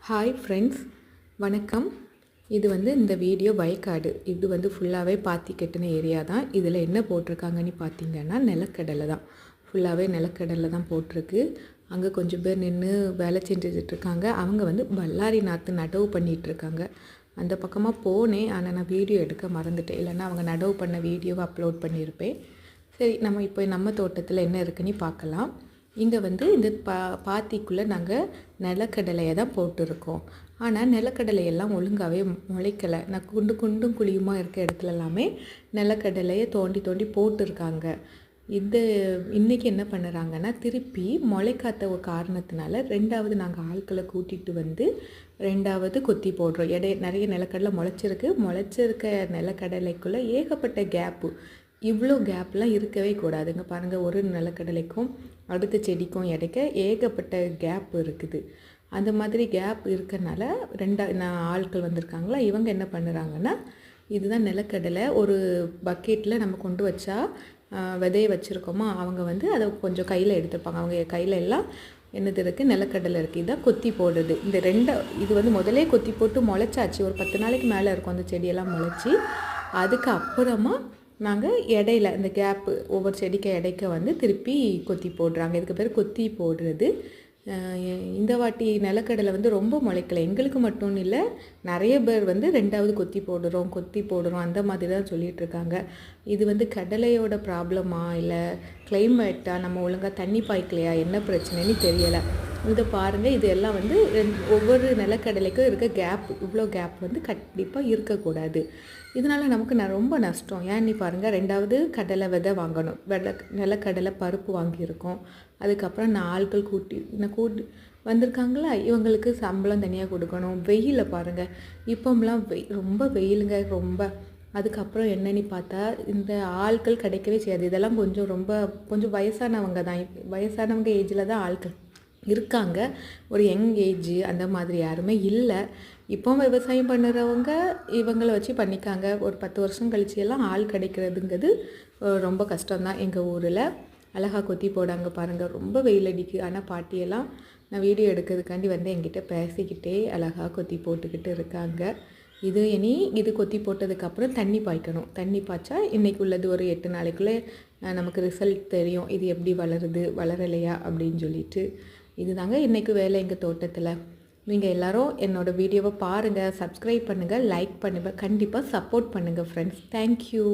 Hi friends, வணக்கம். இது இந்த வீடியோ வயக்காடு. இது ஃபுல்லாகவே பாத்தி கட்டின ஏரியா தான். இதில் என்ன போட்டிருக்காங்கன்னு பார்த்தீங்கன்னா நிலக்கடலை தான். ஃபுல்லாகவே நிலக்கடலை தான் போட்டிருக்கு. அங்கே கொஞ்சம் பேர் நின்று வேலை செஞ்சுட்ருக்காங்க. அவங்க பல்லாரி நாற்று நடவு பண்ணிகிட்ருக்காங்க. அந்த பக்கமாக போனேன், ஆனால் நான் வீடியோ எடுக்க மறந்துட்டேன். இல்லைன்னா அவங்க நடவு பண்ண வீடியோவை அப்லோட் பண்ணியிருப்பேன். சரி, நம்ம இப்போ நம்ம தோட்டத்தில் என்ன இருக்குன்னு பார்க்கலாம். இங்கே இந்த பாத்திக்குள்ளே நாங்கள் நிலக்கடலையை தான் போட்டிருக்கோம். ஆனால் நிலக்கடலையெல்லாம் ஒழுங்காகவே முளைக்கலை. நான் குண்டும் குழியுமா இருக்க இடத்துல எல்லாமே நிலக்கடலையை தோண்டி தோண்டி போட்டிருக்காங்க. இன்றைக்கி என்ன பண்ணுறாங்கன்னா, திருப்பி முளைக்காத்த ஒரு காரணத்தினால ரெண்டாவது நாங்கள் ஆட்களை கூட்டிகிட்டு ரெண்டாவது கொத்தி போடுறோம். நிறைய நிலக்கடலை முளைச்சிருக்க நிலக்கடலைக்குள்ளே ஏகப்பட்ட கேப்பு. இவ்வளோ கேப்லாம் இருக்கவே கூடாதுங்க. பாருங்கள், ஒரு நிலக்கடலைக்கும் அடுத்த செடிக்கும் இடைக்க ஏகப்பட்ட கேப் இருக்குது. அந்த மாதிரி கேப் இருக்கனால ஆட்கள் வந்திருக்காங்களா, இவங்க என்ன பண்ணுறாங்கன்னா, இதுதான் நிலக்கடலை. ஒரு பக்கெட்டில் நம்ம கொண்டு வச்சா விதையை வச்சுருக்கோமா, அவங்க அதை கொஞ்சம் கையில் எடுத்துருப்பாங்க. அவங்க கையில் எல்லாம் என்னது இருக்குது, நிலக்கடலை இருக்குது. இதுதான் கொத்தி போடுறது. இது முதலே கொத்தி போட்டு முளைச்சாச்சு. ஒரு 10 நாளைக்கு மேலே இருக்கும் அந்த செடியெல்லாம் முளைச்சி. அதுக்கு அப்புறமா நாங்கள் இடையில இந்த கேப்பு ஒவ்வொரு செடிக்கு இடைக்க திருப்பி கொத்தி போடுறாங்க. இதுக்கு பேர் கொத்தி போடுறது. இந்த வாட்டி நிலக்கடலை ரொம்ப முளைக்கலை. எங்களுக்கு மட்டும் இல்லை, நிறைய பேர் ரெண்டாவது கொத்தி போடுறோம் அந்த மாதிரி தான் சொல்லிகிட்ருக்காங்க. இது கடலையோட ப்ராப்ளமா இல்லை கிளைமேட்டாக, நம்ம ஒழுங்காக தண்ணி பாய்க்கலையா, என்ன பிரச்சனைன்னு தெரியலை. இதை பாருங்கள், இது எல்லாம் ஒவ்வொரு நிலக்கடலைக்கும் இருக்க கேப், இவ்வளோ கேப் கண்டிப்பாக இருக்கக்கூடாது. இதனால் நமக்கு ரொம்ப நஷ்டம். ஏன்னு பாருங்கள், ரெண்டாவது கடலை விதை வாங்கணும், நிலக்கடலை பருப்பு வாங்கியிருக்கோம். அதுக்கப்புறம் நான் ஆட்கள் கூட்டி வந்திருக்காங்களா, இவங்களுக்கு சம்பளம் தனியாக கொடுக்கணும். வெயிலில் பாருங்கள், இப்போம்லாம் ரொம்ப வெயிலுங்க ரொம்ப. அதுக்கப்புறம் என்னன்னு பார்த்தா இந்த ஆட்கள் கிடைக்கவே செய்யாது. இதெல்லாம் கொஞ்சம் வயசானவங்க தான். வயசானவங்க ஏஜில் தான் ஆட்கள் இருக்காங்க. ஒரு யங் ஏஜ் அந்த மாதிரி யாருமே இல்லை. இப்போ விவசாயம் பண்ணுறவங்க இவங்களை வச்சு பண்ணிக்காங்க. ஒரு 10 வருஷம் கழிச்சு எல்லாம் ஆள் கிடைக்கிறதுங்கிறது ரொம்ப கஷ்டம்தான். எங்கள் ஊரில் அழகாக கொத்தி போடாங்க பாருங்கள். ரொம்ப வெயில் அடிக்கு. ஆனால் பாட்டியெல்லாம் நான் வீடியோ எடுக்கிறதுக்காண்டி என்கிட்ட பேசிக்கிட்டே அழகாக கொத்தி போட்டுக்கிட்டு இருக்காங்க. இது கொத்தி போட்டதுக்கப்புறம் தண்ணி பாய்க்கணும். தண்ணி பாய்ச்சா இன்றைக்கி உள்ளது ஒரு 8 நாளைக்குள்ளே நமக்கு ரிசல்ட் தெரியும். இது எப்படி வளரலையா அப்படின்னு சொல்லிட்டு. இதுதாங்க இன்றைக்கி வேலை எங்கள் தோட்டத்தில். நீங்கள் எல்லோரும் என்னோடய வீடியோவை பாருங்கள், சப்ஸ்கிரைப் பண்ணுங்கள், லைக் பண்ணுங்கள், கண்டிப்பாக சப்போர்ட் பண்ணுங்கள் ஃப்ரெண்ட்ஸ். தேங்க்யூ.